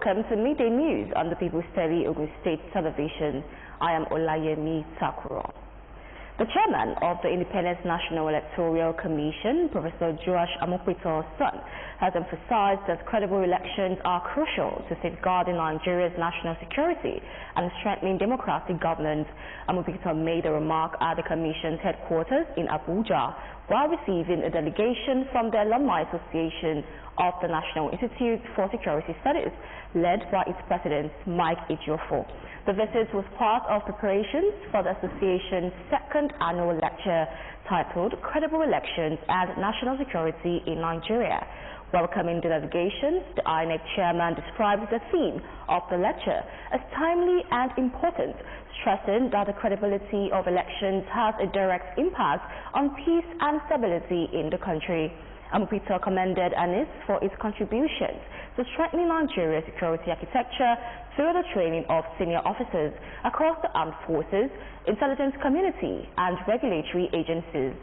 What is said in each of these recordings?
Welcome to Midday News on the People's Daily Ogun State Television. I am Olayemi Takuro. The chairman of the Independent National Electoral Commission, Professor Joash Amokpito's son, has emphasized that credible elections are crucial to safeguarding Nigeria's national security and strengthening democratic governance. Amokpito made the remark at the Commission's headquarters in Abuja while receiving a delegation from the Alumni Association of the National Institute for Security Studies, led by its president, Mike Ejiofor. The visit was part of preparations for the association's second annual lecture titled Credible Elections and National Security in Nigeria. Welcoming the delegations, the INEC chairman described the theme of the lecture as timely and important, stressing that the credibility of elections has a direct impact on peace and stability in the country. Amokpito commended ANIS for its contributions to strengthening Nigeria's security architecture through the training of senior officers across the armed forces, intelligence community, and regulatory agencies.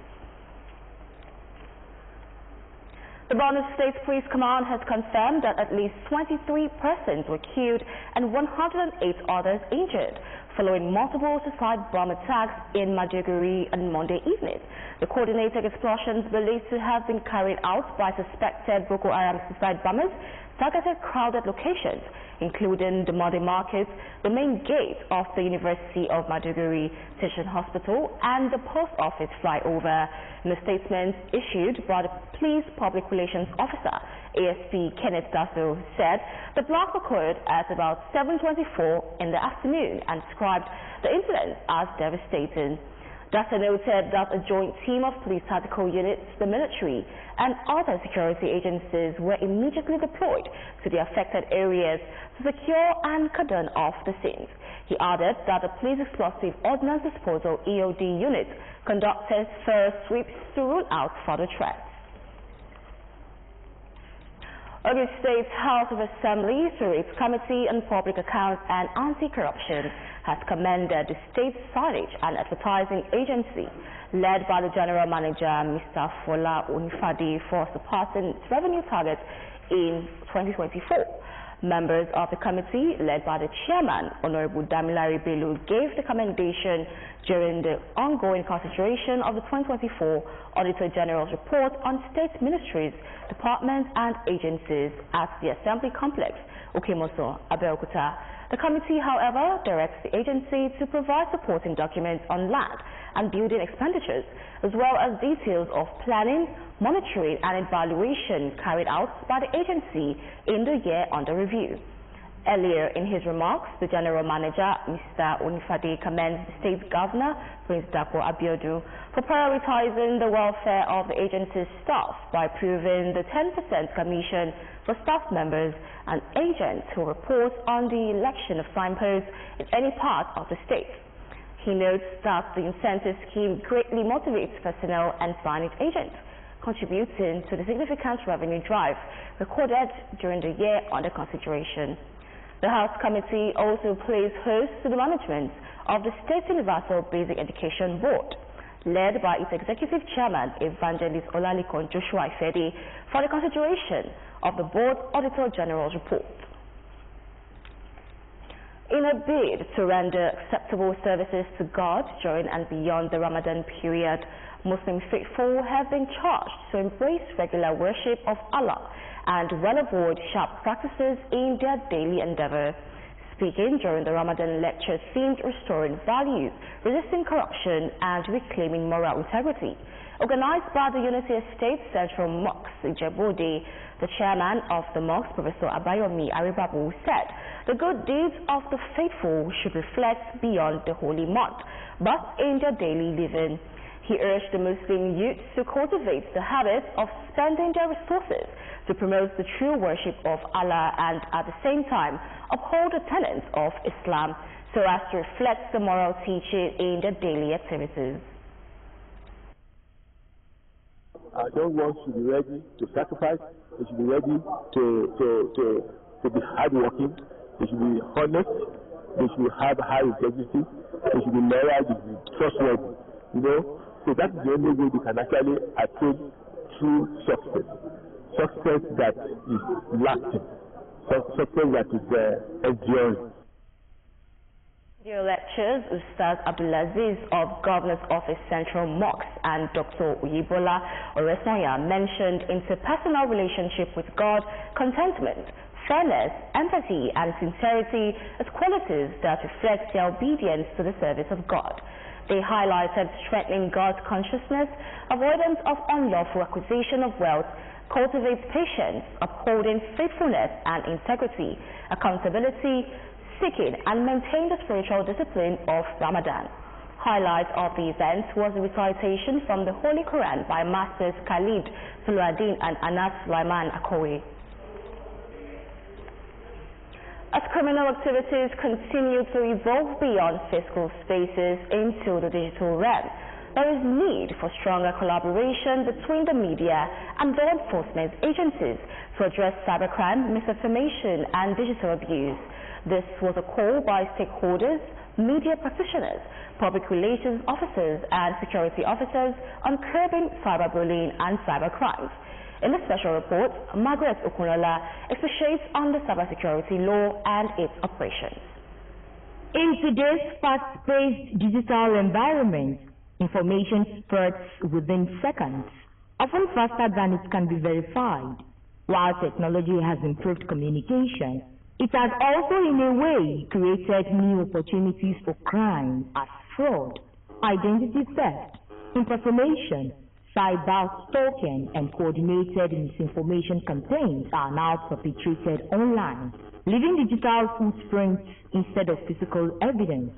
The Borno State Police Command has confirmed that at least 23 persons were killed and 108 others injured following multiple suicide bomb attacks in Maiduguri on Monday evening. The coordinated explosions believed to have been carried out by suspected Boko Haram suicide bombers targeted crowded locations, including the Monday Market, the main gate of the University of Maiduguri Teaching Hospital, and the post office flyover. In a statement issued by the police public relations officer, ASP Kenneth Dasso, said the blast occurred at about 7:24 in the afternoon and described the incident as devastating. Dasso noted that a joint team of police tactical units, the military, and other security agencies were immediately deployed to the affected areas to secure and cordon off the scenes. He added that the Police Explosive Ordnance Disposal EOD unit conducted thorough sweeps to rule out further threats. Ogun State House of Assembly, through its Committee on Public Accounts and Anti-Corruption, has commended the State Signage and Advertising Agency, led by the General Manager, Mr. Fola Onifade, for surpassing its revenue target in 2024. Members of the committee, led by the chairman, Honorable Damilare Bello, gave the commendation during the ongoing consideration of the 2024 Auditor General's report on state ministries, departments, and agencies at the Assembly Complex, Okemoso, Abeokuta. The committee, however, directs the agency to provide supporting documents on land and building expenditures, as well as details of planning, monitoring, and evaluation carried out by the agency in the year under review. Earlier in his remarks, the General Manager, Mr. Onifade, commends the State Governor, Prince Dapo Abiodun, for prioritizing the welfare of the agency's staff by approving the 10% commission for staff members and agents who report on the election of signposts in any part of the state. He notes that the incentive scheme greatly motivates personnel and signage agents, contributing to the significant revenue drive recorded during the year under consideration. The House Committee also plays host to the management of the State Universal Basic Education Board, led by its Executive Chairman, Evangelist Olalikon Joshua Ifedi, for the consideration of the Board Auditor General's report. In a bid to render acceptable services to God during and beyond the Ramadan period, Muslim faithful have been charged to embrace regular worship of Allah and well avoid sharp practices in their daily endeavor. Speaking during the Ramadan lecture themed Restoring Values, Resisting Corruption, and Reclaiming Moral Integrity, organized by the Unity Estate Central Mosque in Djibouti, the chairman of the mosque, Professor Abayomi Aribabu, said the good deeds of the faithful should reflect beyond the holy month, but in their daily living. He urged the Muslim youth to cultivate the habit of spending their resources to promote the true worship of Allah and at the same time uphold the tenets of Islam so as to reflect the moral teaching in their daily activities. Our young ones should be ready to sacrifice, they should be ready to be hardworking, they should be honest, they should have high integrity, they should be loyal, they should be trustworthy, you know. So that is the only way we can actually attain true success. Success that is lasting. success that is enduring. Video lectures, Ustaz Abdulaziz of Governor's Office Central Mosque and Dr. Uyibola Oresanya mentioned interpersonal relationship with God, contentment, fairness, empathy and sincerity as qualities that reflect their obedience to the service of God. They highlighted strengthening God's consciousness, avoidance of unlawful acquisition of wealth, cultivates patience, upholding faithfulness and integrity, accountability, seeking and maintain the spiritual discipline of Ramadan. Highlight of the event was a recitation from the Holy Quran by Masters Khalid Suluddin and Anas Sulaiman Akowe. As criminal activities continue to evolve beyond physical spaces into the digital realm, there is need for stronger collaboration between the media and law enforcement agencies to address cybercrime, misinformation and digital abuse. This was a call by stakeholders, media practitioners, public relations officers and security officers on curbing cyberbullying and cybercrimes. In the special report, Margaret Okunola expatiates on the cybersecurity law and its operations. In today's fast-paced digital environment, information spreads within seconds, often faster than it can be verified. While technology has improved communication, it has also in a way created new opportunities for crime as fraud, identity theft, impersonation, cyber stalking and coordinated misinformation campaigns are now perpetrated online, leaving digital footprints instead of physical evidence.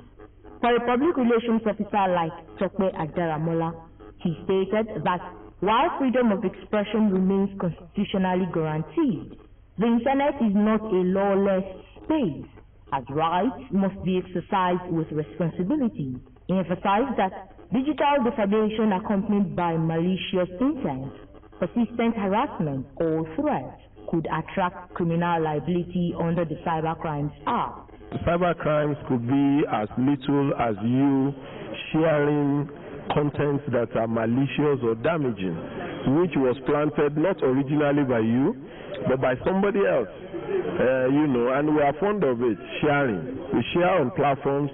For a public relations officer like Tokwe Adaramola, he stated that while freedom of expression remains constitutionally guaranteed, the internet is not a lawless space, as rights must be exercised with responsibility. He emphasized that digital defamation accompanied by malicious intent, persistent harassment or threats could attract criminal liability under the Cybercrimes Act. Cybercrimes could be as little as you sharing contents that are malicious or damaging, which was planted not originally by you, but by somebody else, and we are fond of it, sharing. We share on platforms,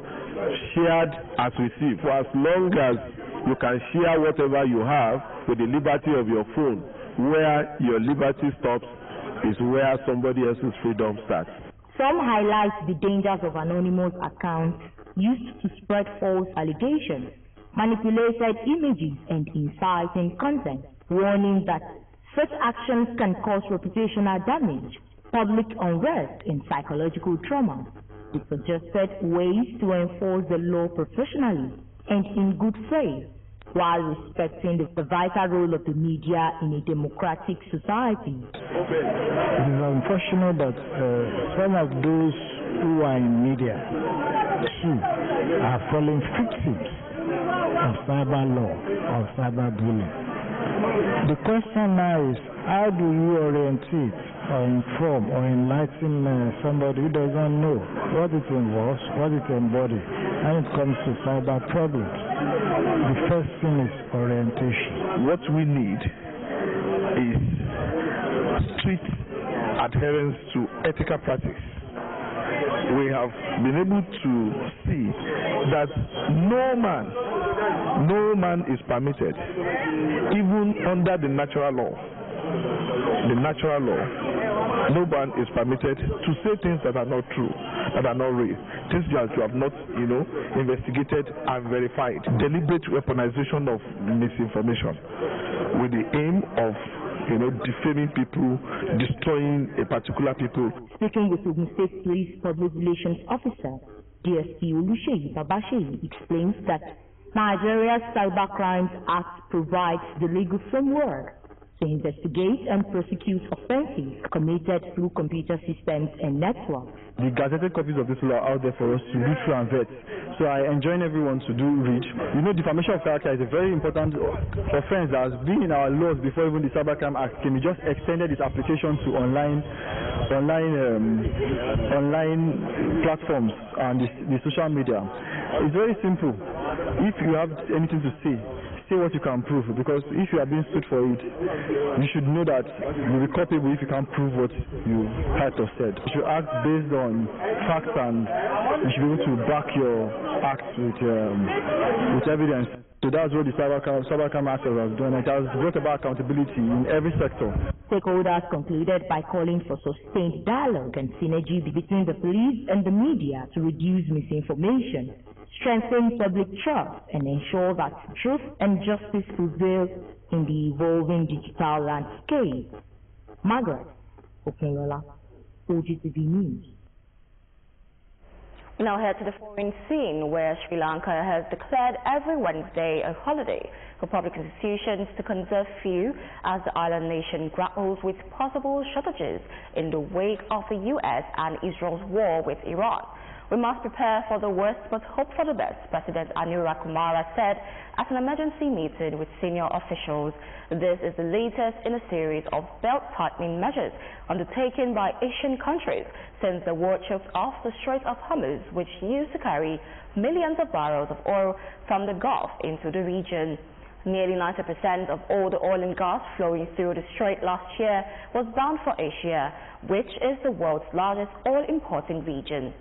shared as received. For as long as you can share whatever you have with the liberty of your phone, where your liberty stops is where somebody else's freedom starts. Some highlight the dangers of anonymous accounts used to spread false allegations, manipulated images and inciting content, warning that such actions can cause reputational damage, public unrest and psychological trauma. It suggested ways to enforce the law professionally and in good faith, while respecting the vital role of the media in a democratic society. It is unfortunate that some of those who are in media too are falling victims of cyber law or cyber bullying. The question now is, how do you orientate or inform or enlighten somebody who doesn't know what it involves, what it embodies, when it comes to cyber problems? The first thing is orientation. What we need is strict adherence to ethical practice. We have been able to see that no man is permitted, even under the natural law. No one is permitted to say things that are not true, that are not real, things that you have not, investigated and verified. Deliberate weaponization of misinformation with the aim of defaming people, destroying a particular people. Speaking with Ogun State Police Public Relations Officer, DSP Oluseyi Babasheyi explains that Nigeria's Cybercrimes Act provides the legal framework to investigate and prosecute offences committed through computer systems and networks. The gazetted copies of this law are out there for us to read through and vet. So I enjoin everyone to read. Defamation of character is a very important offense that has been in our laws before even the Cybercrime Act came. We just extended its application to online platforms and the social media. It's very simple. If you have anything to say say what you can prove, because if you are being sued for it, you should know that you'll be culpable if you can't prove what you had or said. You should act based on facts, and you should be able to back your acts with evidence. So that's what the cybercrime act has done. It has brought about accountability in every sector. Stakeholders concluded by calling for sustained dialogue and synergy between the police and the media to reduce misinformation, strengthen public trust, and ensure that truth and justice prevail in the evolving digital landscape. Margaret Okenlola, OGTV News. We now head to the foreign scene, where Sri Lanka has declared every Wednesday a holiday for public institutions to conserve fuel as the island nation grapples with possible shortages in the wake of the U.S. and Israel's war with Iran. We must prepare for the worst but hope for the best, President Anura Kumara said at an emergency meeting with senior officials. This is the latest in a series of belt-tightening measures undertaken by Asian countries since the war choked off the Strait of Hormuz, which used to carry millions of barrels of oil from the Gulf into the region. Nearly 90% of all the oil and gas flowing through the strait last year was bound for Asia, which is the world's largest oil importing region.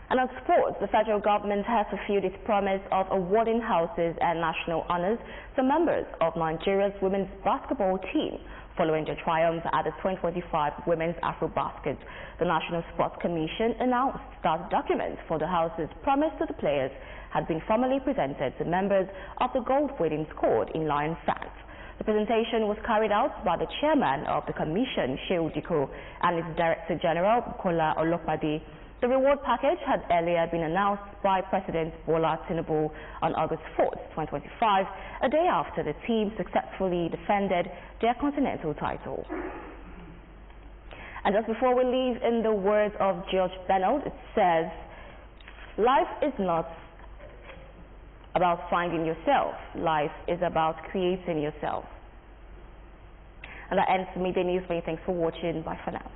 And on sports, the federal government has fulfilled its promise of awarding houses and national honors to members of Nigeria's women's basketball team following their triumph at the 2025 Women's AfroBasket. The National Sports Commission announced that documents for the houses promised to the players had been formally presented to members of the gold-winning squad in Lion France. The presentation was carried out by the chairman of the commission, Shehu Diko, and its Director General, Kola Olopade. The reward package had earlier been announced by President Bola Tinubu on August 4, 2025, a day after the team successfully defended their continental title. And just before we leave, in the words of George Bernard, it says, "Life is not about finding yourself. Life is about creating yourself." And that ends Midday News. Many thanks for watching. Bye for now.